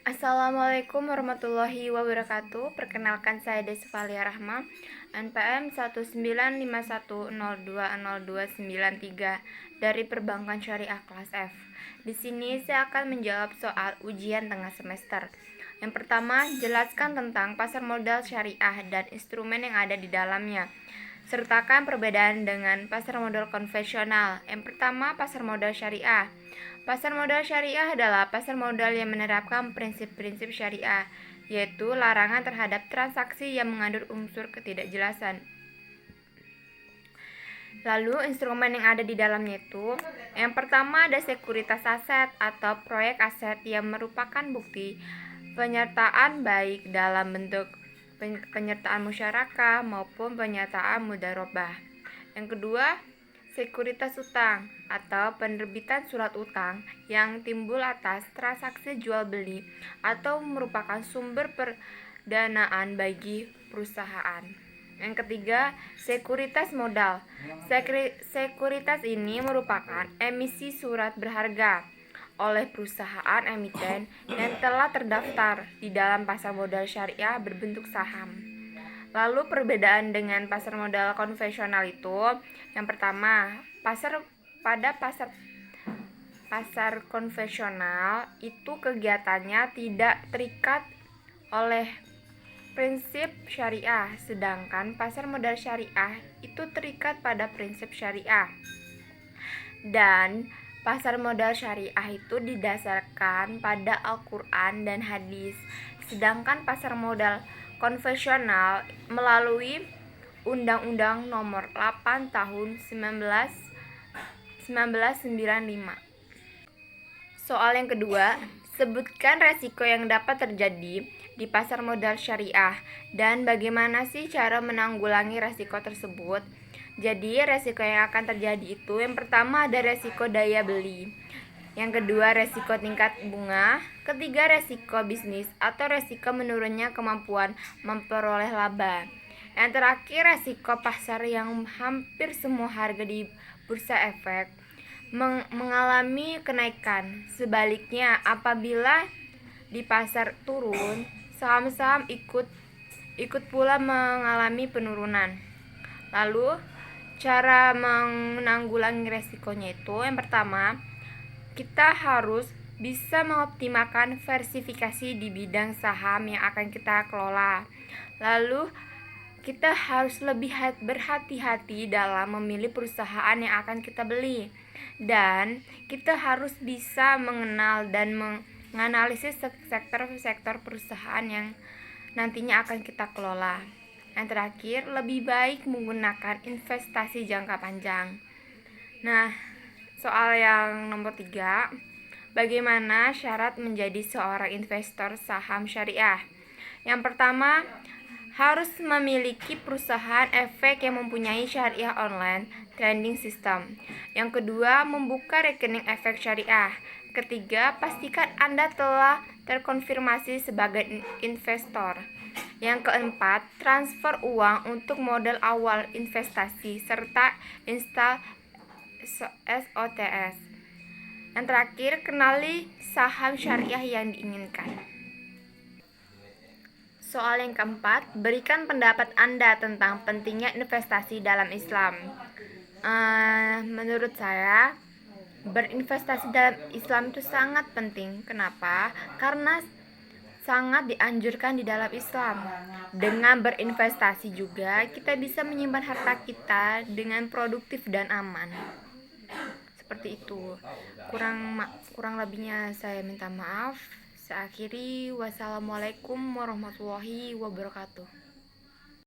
Assalamualaikum warahmatullahi wabarakatuh. Perkenalkan saya Desvalia Rahma, NPM 19510202993 dari Perbankan Syariah kelas F. Di sini saya akan menjawab soal ujian tengah semester. Yang pertama, jelaskan tentang pasar modal syariah dan instrumen yang ada di dalamnya. Sertakan perbedaan dengan pasar modal konvensional. Yang pertama, pasar modal syariah. Pasar modal syariah adalah pasar modal yang menerapkan prinsip-prinsip syariah, yaitu larangan terhadap transaksi yang mengandung unsur ketidakjelasan. Lalu instrumen yang ada di dalamnya itu, yang pertama ada sekuritas aset atau proyek aset yang merupakan bukti penyertaan baik dalam bentuk penyertaan musyarakah maupun penyertaan mudharabah. Yang kedua, sekuritas utang atau penerbitan surat utang yang timbul atas transaksi jual beli atau merupakan sumber perdanaan bagi perusahaan. Yang ketiga, sekuritas modal. Sekuritas ini merupakan emisi surat berharga oleh perusahaan emiten yang telah terdaftar di dalam pasar modal syariah berbentuk saham. Lalu perbedaan dengan pasar modal konvensional itu, yang pertama, pasar konvensional itu kegiatannya tidak terikat oleh prinsip syariah, sedangkan pasar modal syariah itu terikat pada prinsip syariah. Dan pasar modal syariah itu didasarkan pada Al-Quran dan hadis, sedangkan pasar modal konvensional melalui Undang-Undang Nomor 8 Tahun 1995. Soal yang kedua, sebutkan resiko yang dapat terjadi di pasar modal syariah dan bagaimana sih cara menanggulangi resiko tersebut. Jadi resiko yang akan terjadi itu, yang pertama ada resiko daya beli, yang kedua resiko tingkat bunga, ketiga resiko bisnis atau resiko menurunnya kemampuan memperoleh laba, yang terakhir resiko pasar yang hampir semua harga di bursa efek mengalami kenaikan. Sebaliknya, apabila di pasar turun, saham-saham ikut pula mengalami penurunan. Lalu cara menanggulangi resikonya itu, yang pertama, kita harus bisa mengoptimalkan diversifikasi di bidang saham yang akan kita kelola. Lalu kita harus lebih berhati-hati dalam memilih perusahaan yang akan kita beli. Dan kita harus bisa mengenal dan menganalisis sektor-sektor perusahaan yang nantinya akan kita kelola. Yang terakhir, lebih baik menggunakan investasi jangka panjang. Nah, soal yang nomor 3, bagaimana syarat menjadi seorang investor saham syariah? Yang pertama, harus memiliki perusahaan efek yang mempunyai syariah online trading system. Yang kedua, membuka rekening efek syariah. Ketiga, pastikan Anda telah terkonfirmasi sebagai investor. Yang keempat, transfer uang untuk modal awal investasi serta install SOTS. Yang terakhir, kenali saham syariah yang diinginkan. Soal yang keempat, berikan pendapat Anda tentang pentingnya investasi dalam Islam. Menurut saya, berinvestasi dalam Islam itu sangat penting. Kenapa? Karena sangat dianjurkan di dalam Islam. Dengan berinvestasi juga kita bisa menyimpan harta kita dengan produktif dan aman. Seperti itu. Kurang lebihnya saya minta maaf. Saya akhiri. Wassalamualaikum warahmatullahi wabarakatuh.